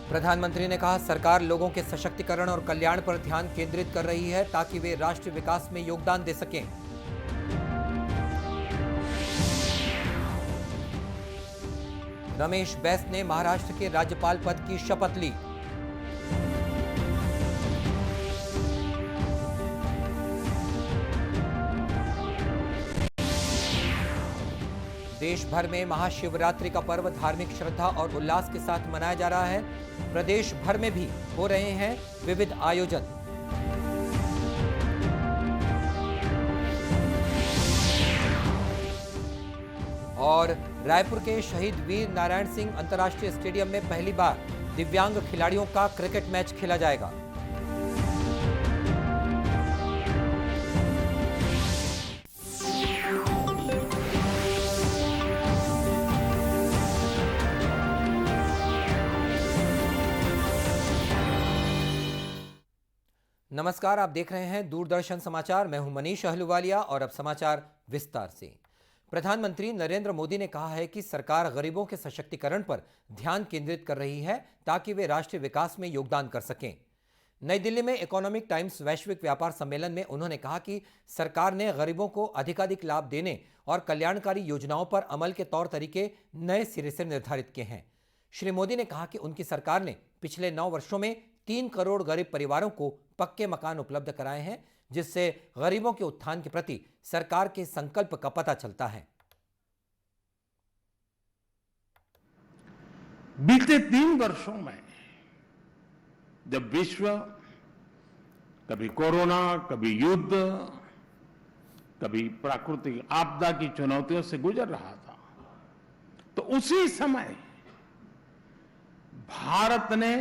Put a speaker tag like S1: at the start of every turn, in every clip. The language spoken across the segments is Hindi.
S1: प्रधानमंत्री ने कहा, सरकार लोगों के सशक्तिकरण और कल्याण पर ध्यान केंद्रित कर रही है ताकि वे राष्ट्र विकास में योगदान दे सकें। रमेश बैस ने महाराष्ट्र के राज्यपाल पद की शपथ ली। देश भर में महाशिवरात्रि का पर्व धार्मिक श्रद्धा और उल्लास के साथ मनाया जा रहा है। प्रदेश भर में भी हो रहे हैं विविध आयोजन। और रायपुर के शहीद वीर नारायण सिंह अंतर्राष्ट्रीय स्टेडियम में पहली बार दिव्यांग खिलाड़ियों का क्रिकेट मैच खेला जाएगा। नमस्कार, आप देख रहे हैं दूरदर्शन समाचार। मैं हूं मनीष अहलूवालिया और अब समाचार विस्तार से। प्रधानमंत्री नरेंद्र मोदी ने कहा है कि सरकार गरीबों के सशक्तिकरण पर ध्यान केंद्रित कर रही है ताकि वे राष्ट्रीय विकास में योगदान कर सकें। नई दिल्ली में इकोनॉमिक टाइम्स वैश्विक व्यापार सम्मेलन में उन्होंने कहा कि सरकार ने गरीबों को अधिकाधिक लाभ देने और कल्याणकारी योजनाओं पर अमल के तौर तरीके नए सिरे से निर्धारित किए हैं। श्री मोदी ने कहा कि उनकी सरकार ने पिछले 9 वर्षों में 3 करोड़ गरीब परिवारों को पक्के मकान उपलब्ध कराए हैं, जिससे गरीबों के उत्थान के प्रति सरकार के संकल्प का पता चलता है।
S2: बीते 3 वर्षों में जब विश्व कभी कोरोना, कभी युद्ध, कभी प्राकृतिक आपदा की चुनौतियों से गुजर रहा था, तो उसी समय भारत ने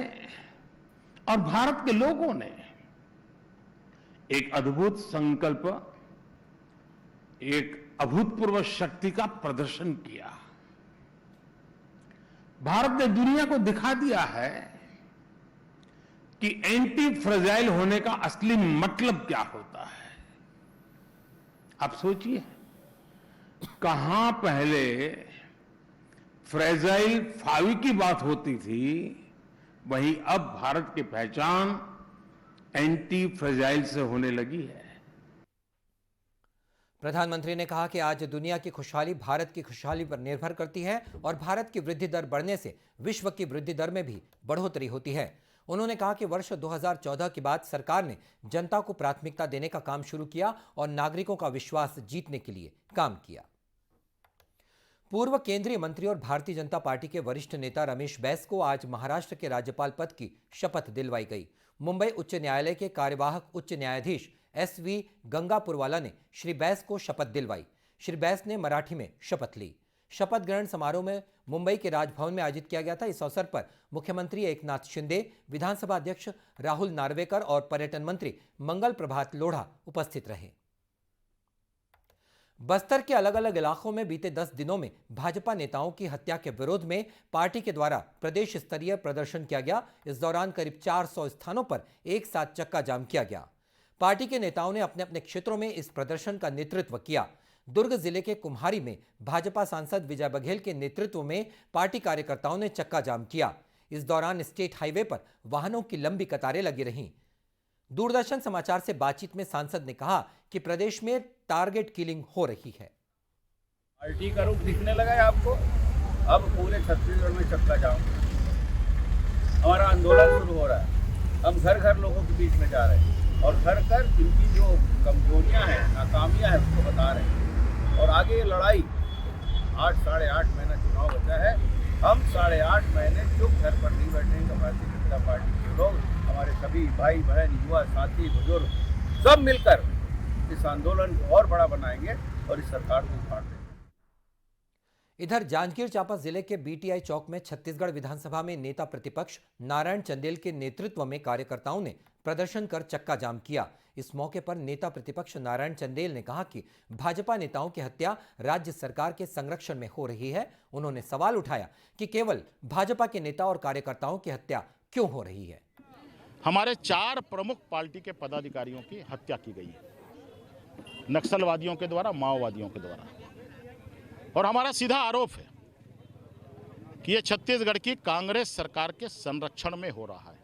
S2: और भारत के लोगों ने एक अद्भुत संकल्प, एक अभूतपूर्व शक्ति का प्रदर्शन किया। भारत ने दुनिया को दिखा दिया है कि एंटी फ्रेजाइल होने का असली मतलब क्या होता है। आप सोचिए, कहां पहले फ्रेजाइल फावी की बात होती थी, वहीं अब भारत की पहचान एंटी फ्रेजाइल से होने लगी है।
S1: प्रधानमंत्री ने कहा कि आज दुनिया की खुशहाली भारत की खुशहाली पर निर्भर करती है और भारत की वृद्धि दर बढ़ने से विश्व की वृद्धि दर में भी बढ़ोतरी होती है। उन्होंने कहा कि वर्ष 2014 के बाद सरकार ने जनता को प्राथमिकता देने का काम शुरू किया और नागरिकों का विश्वास जीतने के लिए काम किया। पूर्व केंद्रीय मंत्री और भारतीय जनता पार्टी के वरिष्ठ नेता रमेश बैस को आज महाराष्ट्र के राज्यपाल पद की शपथ दिलवाई गई। मुंबई उच्च न्यायालय के कार्यवाहक उच्च न्यायाधीश SV गंगापुरवाला ने श्री बैस को शपथ दिलवाई। श्री बैस ने मराठी में शपथ ली। शपथ ग्रहण समारोह में मुंबई के राजभवन में आयोजित किया गया था। इस अवसर पर मुख्यमंत्री एकनाथ शिंदे, विधानसभा अध्यक्ष राहुल नार्वेकर और पर्यटन मंत्री मंगल प्रभात लोढ़ा उपस्थित रहे। बस्तर के अलग अलग इलाकों में बीते 10 दिनों में भाजपा नेताओं की हत्या के विरोध में पार्टी के द्वारा प्रदेश स्तरीय प्रदर्शन किया गया। इस दौरान करीब 400 स्थानों पर एक साथ चक्का जाम किया गया। पार्टी के नेताओं ने अपने अपने क्षेत्रों में इस प्रदर्शन का नेतृत्व किया। दुर्ग जिले के कुम्हारी में भाजपा सांसद विजय बघेल के नेतृत्व में पार्टी कार्यकर्ताओं ने चक्का जाम किया। इस दौरान स्टेट हाईवे पर वाहनों की लंबी कतारें लगी रहीं। दूरदर्शन समाचार से बातचीत में सांसद ने कहा कि प्रदेश में टारगेट किलिंग हो रही है।
S3: पार्टी का रूप दिखने लगा है आपको। अब पूरे छत्तीसगढ़ में चक्का जाम, हमारा आंदोलन शुरू हो रहा है। हम घर घर लोगों के बीच में जा रहे हैं और घर घर इनकी जो कमजोरियां हैं, नाकामियां हैं, उसको बता रहे हैं। और आगे ये लड़ाई 8 साढ़े 8 महीना चुनाव बचा है। हम 8.5 महीने चुप घर पर नहीं बैठेंगे। भारतीय जनता पार्टी के लोग, हमारे सभी भाई बहन, युवा साथी, बुजुर्ग सब मिलकर इस आंदोलन को और बड़ा बनाएंगे और इस सरकार को उखाड़ देंगे।
S1: इधर जांजगीर चांपा जिले के BTI चौक में छत्तीसगढ़ विधानसभा में नेता प्रतिपक्ष नारायण चंदेल के नेतृत्व में कार्यकर्ताओं ने प्रदर्शन कर चक्का जाम किया। इस मौके पर नेता प्रतिपक्ष नारायण चंदेल ने कहा कि भाजपा नेताओं की हत्या राज्य सरकार के संरक्षण में हो रही है। उन्होंने सवाल उठाया कि केवल भाजपा के नेता और कार्यकर्ताओं की हत्या क्यों हो रही है।
S4: हमारे 4 प्रमुख पार्टी के पदाधिकारियों की हत्या की गई है, नक्सलवादियों के द्वारा, माओवादियों के द्वारा। और हमारा सीधा आरोप है कि ये छत्तीसगढ़ की कांग्रेस सरकार के संरक्षण में हो रहा है।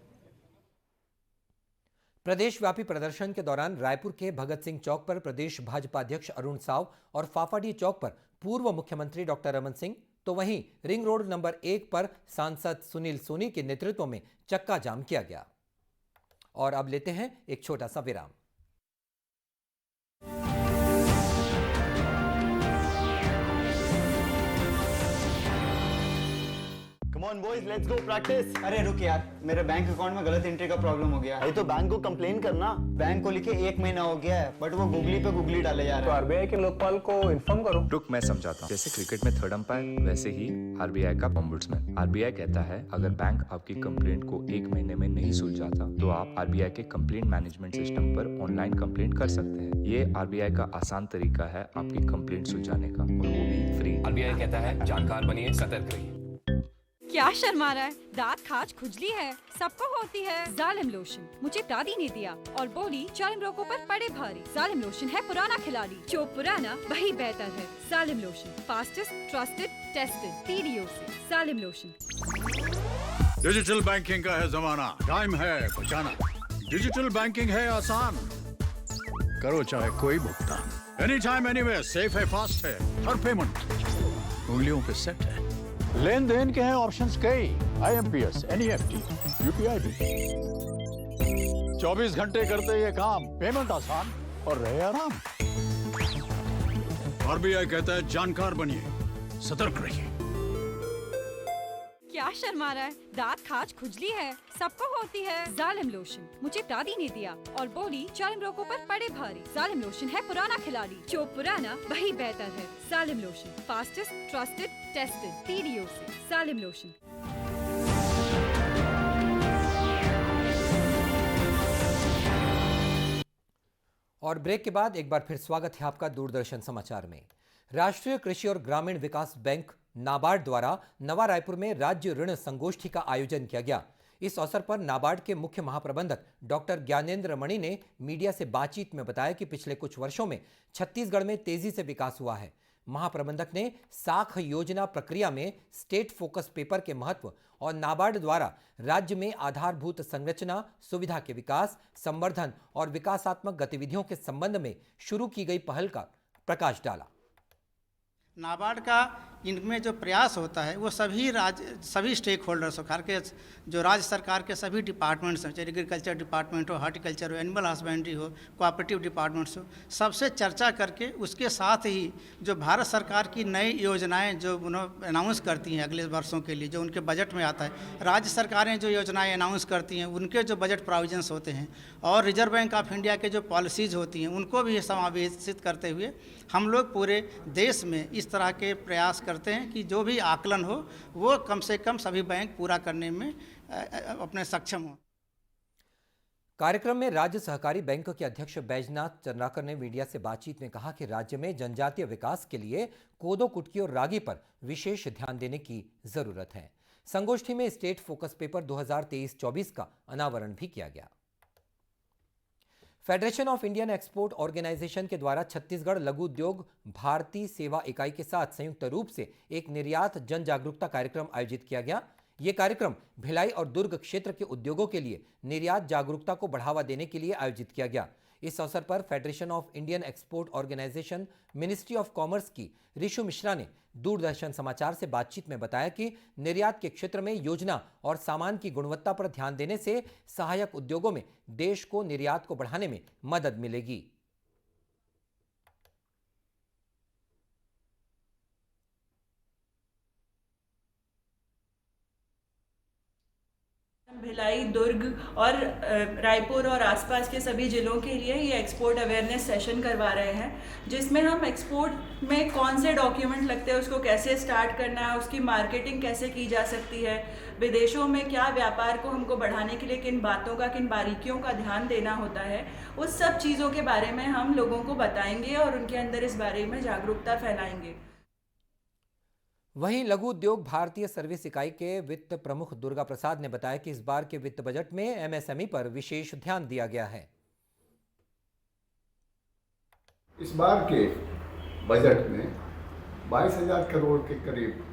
S1: प्रदेशव्यापी प्रदर्शन के दौरान रायपुर के भगत सिंह चौक पर प्रदेश भाजपा अध्यक्ष अरुण साव और फाफाडी चौक पर पूर्व मुख्यमंत्री डॉक्टर रमन सिंह, तो वहीं रिंग रोड नंबर 1 पर सांसद सुनील सोनी के नेतृत्व में चक्का जाम किया गया। और अब लेते हैं एक छोटा सा विराम।
S5: Come on boys, let's go practice. अरे रुक यार, मेरे बैंक अकाउंट में गलत एंट्री का प्रॉब्लम हो गया है।
S6: अरे तो बैंक को कंप्लेन करना।
S5: बैंक को लिखे 1 महीना हो गया है, बट वो गूगली पे गूगली डाले जा रहे हैं।
S6: तो आरबीआई के लोकपाल को इन्फॉर्म करो।
S7: रुक, मैं समझाता हूँ। जैसे क्रिकेट में थर्ड अंपायर, वैसे ही आरबीआई का ओम्बुड्समैन। आरबीआई कहता है अगर बैंक आपकी कंप्लेंट को 1 महीने में नहीं सुलझाता तो आप आरबीआई के कंप्लेंट मैनेजमेंट सिस्टम पर ऑनलाइन कंप्लेंट कर सकते हैं। ये आरबीआई का आसान तरीका है आपकी कंप्लेंट सुलझाने का, और वो भी फ्री।
S8: आरबीआई कहता है जानकार बनिए, सतर्क रहिए।
S9: क्या शर्मा रहा है? दांत खाज खुजली है, सबको होती है। जालिम लोशन मुझे दादी ने दिया और बोली जालिम रोगों पर पड़े भारी। जालिम लोशन है पुराना खिलाड़ी, जो पुराना वही बेहतर है। जालिम lotion, fastest, trusted, tested, PDO से। जालिम लोशन।
S10: डिजिटल बैंकिंग का है जमाना, टाइम है बचाना। डिजिटल बैंकिंग है आसान, करो चाहे कोई भुगतान। एनी टाइम एनीवेयर, सेफ है, फास्ट है, हर पेमेंट उंगलियों पे सेट है। लेन देन के हैं ऑप्शंस कई, IMPS, NEFT, UPI भी। 24 घंटे करते ये काम, पेमेंट आसान और रहे आराम। आरबीआई कहता है जानकार बनिए, सतर्क रहिए।
S9: क्या शर्मा रहा है? दांत खाज खुजली है, सबको होती है। जालिम लोशन मुझे दादी ने दिया और बोली जालिम रोगों पर पड़े भारी। जालिम लोशन है पुराना खिलाड़ी, जो पुराना वही बेहतर है। जालिम lotion, fastest, trusted, tested, PDO से। जालिम लोशन।
S1: और ब्रेक के बाद एक बार फिर स्वागत है आपका दूरदर्शन समाचार में। राष्ट्रीय कृषि और ग्रामीण विकास बैंक नाबार्ड द्वारा नवा रायपुर में राज्य ऋण संगोष्ठी का आयोजन किया गया। इस अवसर पर नाबार्ड के मुख्य महाप्रबंधक डॉक्टर ज्ञानेंद्र मणि ने मीडिया से बातचीत में बताया कि पिछले कुछ वर्षों में छत्तीसगढ़ में तेजी से विकास हुआ है। महाप्रबंधक ने साख योजना प्रक्रिया में स्टेट फोकस पेपर के महत्व और नाबार्ड द्वारा राज्य में आधारभूत संरचना सुविधा के विकास, संवर्धन और विकासात्मक गतिविधियों के संबंध में शुरू की गई पहल का प्रकाश डाला।
S11: नाबार्ड का इनमें जो प्रयास होता है वो सभी स्टेक होल्डर्स हो, खास के जो राज्य सरकार के सभी डिपार्टमेंट्स हैं, चाहे एग्रीकल्चर डिपार्टमेंट हो, हार्टिकल्चर हो, एनिमल हस्बेंड्री हो, कोऑपरेटिव डिपार्टमेंट्स हो, सबसे चर्चा करके उसके साथ ही जो भारत सरकार की नई योजनाएं जो उन्होंने अनाउंस करती हैं अगले वर्षों के लिए, जो उनके बजट में आता है, राज्य सरकारें जो योजनाएँ अनाउंस करती हैं उनके जो बजट प्रोविजंस होते हैं, और रिजर्व बैंक ऑफ इंडिया के जो पॉलिसीज़ होती हैं उनको भी समावेशित करते हुए हम लोग पूरे देश में इस तरह के प्रयास करते हैं कि जो भी आकलन हो वो कम से कम सभी बैंक पूरा करने में अपने सक्षम हो।
S1: कार्यक्रम में राज्य सहकारी बैंक के अध्यक्ष बैजनाथ चंद्राकर ने मीडिया से बातचीत में कहा कि राज्य में जनजातीय विकास के लिए कोदो, कुटकी और रागी पर विशेष ध्यान देने की जरूरत है। संगोष्ठी में स्टेट फोकस पेपर 2023-24 का अनावरण भी किया गया। Federation of Indian Export Organisation के द्वारा छत्तीसगढ़ लघु उद्योग भारतीय सेवा इकाई के साथ संयुक्त रूप से एक निर्यात जन जागरूकता कार्यक्रम आयोजित किया गया। यह कार्यक्रम भिलाई और दुर्ग क्षेत्र के उद्योगों के लिए निर्यात जागरूकता को बढ़ावा देने के लिए आयोजित किया गया। इस अवसर पर Federation of Indian Export Organisation Ministry of Commerce की रिशु मिश्रा ने दूरदर्शन समाचार से बातचीत में बताया कि निर्यात के क्षेत्र में योजना और सामान की गुणवत्ता पर ध्यान देने से सहायक उद्योगों में देश को निर्यात को बढ़ाने में मदद मिलेगी।
S12: भिलाई, दुर्ग और रायपुर और आसपास के सभी ज़िलों के लिए ये एक्सपोर्ट अवेयरनेस सेशन करवा रहे हैं, जिसमें हम एक्सपोर्ट में कौन से डॉक्यूमेंट लगते हैं, उसको कैसे स्टार्ट करना है, उसकी मार्केटिंग कैसे की जा सकती है, विदेशों में क्या व्यापार को हमको बढ़ाने के लिए किन बातों का, किन बारीकियों का ध्यान देना होता है, उस सब चीज़ों के बारे में हम लोगों को बताएंगे और उनके अंदर इस बारे में जागरूकता फैलाएंगे।
S1: वहीं लघु उद्योग भारतीय सर्विस इकाई के वित्त प्रमुख दुर्गा प्रसाद ने बताया कि इस बार के वित्त बजट में एमएसएमई पर विशेष ध्यान दिया गया है।
S13: इस बार के बजट में 22,000 करोड़ के करीब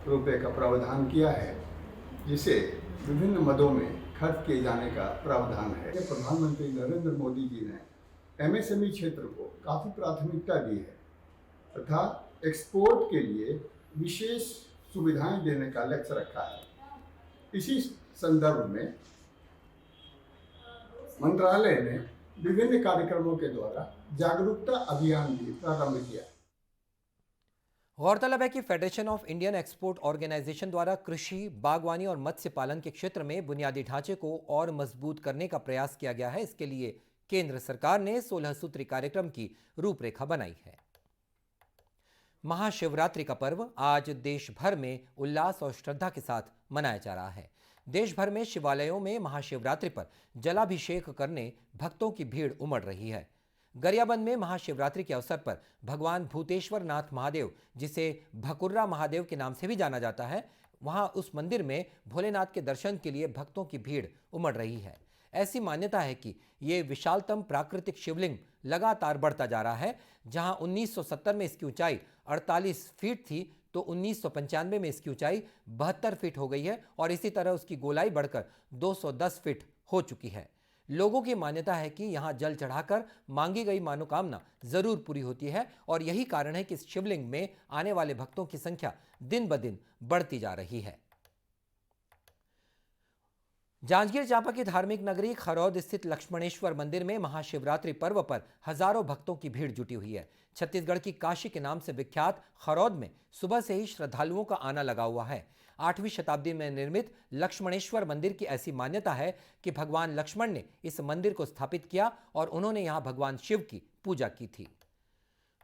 S13: रुपए का प्रावधान किया है, जिसे विभिन्न मदों में खर्च किए जाने का प्रावधान है। प्रधानमंत्री नरेंद्र मोदी जी ने एमएसएमई क्षेत्र को काफ़ी प्राथमिकता दी है तथा एक्सपोर्ट के लिए विशेष सुविधाएं देने का लक्ष्य रखा है। इसी संदर्भ में मंत्रालय ने विभिन्न कार्यक्रमों के द्वारा जागरूकता अभियान भी प्रारंभ किया है।
S1: गौरतलब है कि Federation of Indian Export Organisation द्वारा कृषि, बागवानी और मत्स्य पालन के क्षेत्र में बुनियादी ढांचे को और मजबूत करने का प्रयास किया गया है। इसके लिए केंद्र सरकार ने 16 सूत्री कार्यक्रम की रूपरेखा बनाई है। महाशिवरात्रि का पर्व आज देश भर में उल्लास और श्रद्धा के साथ मनाया जा रहा है। देश भर में शिवालयों में महाशिवरात्रि पर जलाभिषेक करने भक्तों की भीड़ उमड़ रही है। गरियाबंद में महाशिवरात्रि के अवसर पर भगवान भूतेश्वर नाथ महादेव, जिसे भकुर्रा महादेव के नाम से भी जाना जाता है, वहां उस मंदिर में भोलेनाथ के दर्शन के लिए भक्तों की भीड़ उमड़ रही है। ऐसी मान्यता है कि ये विशालतम प्राकृतिक शिवलिंग लगातार बढ़ता जा रहा है। जहां 1970 में इसकी ऊंचाई 48 फीट थी, तो 1995 में इसकी ऊंचाई 72 फीट हो गई है और इसी तरह उसकी गोलाई बढ़कर 210 फीट हो चुकी है। लोगों की मान्यता है कि यहां जल चढ़ाकर मांगी गई मनोकामना जरूर पूरी होती है और यही कारण है कि इस शिवलिंग में आने वाले भक्तों की संख्या दिन ब दिन बढ़ती जा रही है। जांजगीर चांपा की धार्मिक नगरी खरौद स्थित लक्ष्मणेश्वर मंदिर में महाशिवरात्रि पर्व पर हजारों भक्तों की भीड़ जुटी हुई है। छत्तीसगढ़ की काशी के नाम से विख्यात खरौद में सुबह से ही श्रद्धालुओं का आना लगा हुआ है। 8वीं शताब्दी में निर्मित लक्ष्मणेश्वर मंदिर की ऐसी मान्यता है कि भगवान लक्ष्मण ने इस मंदिर को स्थापित किया और उन्होंने यहां भगवान शिव की पूजा की थी।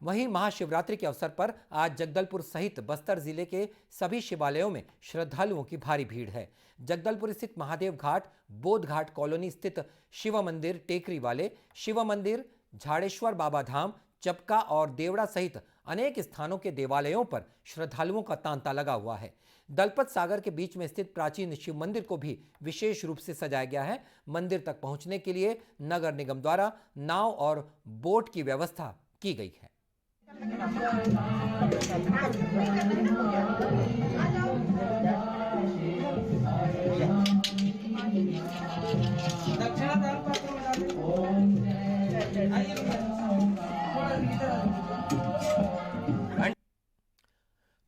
S1: वहीं महाशिवरात्रि के अवसर पर आज जगदलपुर सहित बस्तर जिले के सभी शिवालयों में श्रद्धालुओं की भारी भीड़ है। जगदलपुर स्थित महादेव घाट, बोध घाट कॉलोनी स्थित शिव मंदिर टेकरी वाले, शिव मंदिर, झाड़ेश्वर बाबा धाम, चपका और देवड़ा सहित अनेक स्थानों के देवालयों पर श्रद्धालुओं का तांता लगा हुआ है। दलपत सागर के बीच में स्थित प्राचीन शिव मंदिर को भी विशेष रूप से सजाया गया है। मंदिर तक पहुंचने के लिए नगर निगम द्वारा नाव और बोट की व्यवस्था की गई है।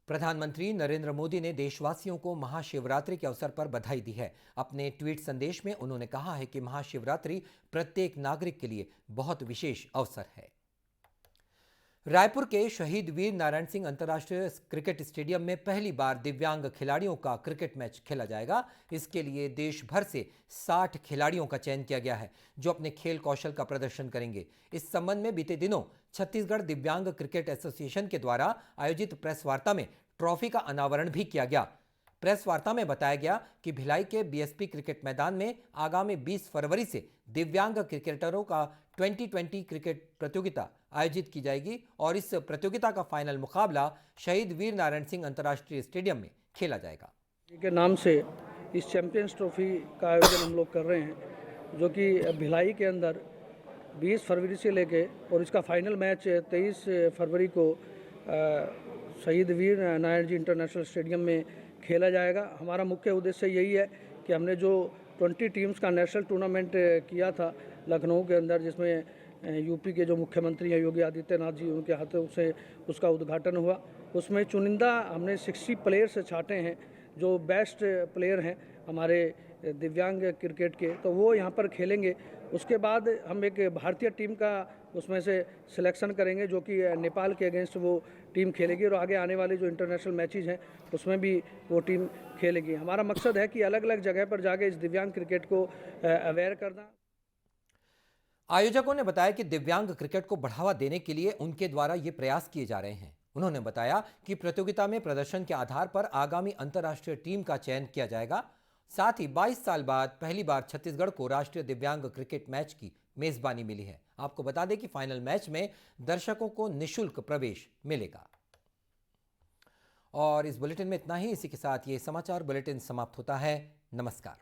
S1: प्रधानमंत्री नरेंद्र मोदी ने देशवासियों को महाशिवरात्रि के अवसर पर बधाई दी है। अपने ट्वीट संदेश में उन्होंने कहा है कि महाशिवरात्रि प्रत्येक नागरिक के लिए बहुत विशेष अवसर है। रायपुर के शहीद वीर नारायण सिंह अंतर्राष्ट्रीय क्रिकेट स्टेडियम में पहली बार दिव्यांग खिलाड़ियों का क्रिकेट मैच खेला जाएगा। इसके लिए देश भर से 60 खिलाड़ियों का चयन किया गया है, जो अपने खेल कौशल का प्रदर्शन करेंगे। इस संबंध में बीते दिनों छत्तीसगढ़ दिव्यांग क्रिकेट एसोसिएशन के द्वारा आयोजित प्रेस वार्ता में ट्रॉफी का अनावरण भी किया गया। प्रेस वार्ता में बताया गया कि भिलाई के बीएसपी क्रिकेट मैदान में आगामी 20 फरवरी से दिव्यांग क्रिकेटरों का 2020 क्रिकेट प्रतियोगिता आयोजित की जाएगी और इस प्रतियोगिता का फाइनल मुकाबला शहीद वीर नारायण सिंह अंतर्राष्ट्रीय स्टेडियम में खेला जाएगा।
S14: के नाम से इस चैंपियंस ट्रॉफी का आयोजन हम लोग कर रहे हैं, जो कि भिलाई के अंदर 20 फरवरी से लेके और इसका फाइनल मैच 23 फरवरी को शहीद वीर नारायण जी इंटरनेशनल स्टेडियम में खेला जाएगा। हमारा मुख्य उद्देश्य यही है कि हमने जो 20 टीम्स का नेशनल टूर्नामेंट किया था लखनऊ के अंदर, जिसमें यूपी के जो मुख्यमंत्री हैं योगी आदित्यनाथ जी, उनके हाथों से उसका उद्घाटन हुआ। उसमें चुनिंदा हमने 60 प्लेयर्स छांटे हैं जो बेस्ट प्लेयर हैं हमारे दिव्यांग क्रिकेट के, तो वो यहाँ पर खेलेंगे। उसके बाद हम एक भारतीय टीम का उसमें से सिलेक्शन करेंगे, जो कि नेपाल के अगेंस्ट वो टीम खेलेगी और आगे आने वाले जो इंटरनेशनल मैचेस हैं उसमें भी वो टीम खेलेगी। हमारा मकसद है कि अलग अलग जगह पर जाके इस दिव्यांग क्रिकेट को अवेयर करना।
S1: आयोजकों ने बताया कि दिव्यांग क्रिकेट को बढ़ावा देने के लिए उनके द्वारा ये प्रयास किए जा रहे हैं। उन्होंने बताया कि प्रतियोगिता में प्रदर्शन के आधार पर आगामी अंतर्राष्ट्रीय टीम का चयन किया जाएगा। साथ ही 22 साल बाद पहली बार छत्तीसगढ़ को राष्ट्रीय दिव्यांग क्रिकेट मैच की मेजबानी मिली है। आपको बता दें कि फाइनल मैच में दर्शकों को निःशुल्क प्रवेश मिलेगा। और इस बुलेटिन में इतना ही। इसी के साथ ये समाचार बुलेटिन समाप्त होता है। नमस्कार।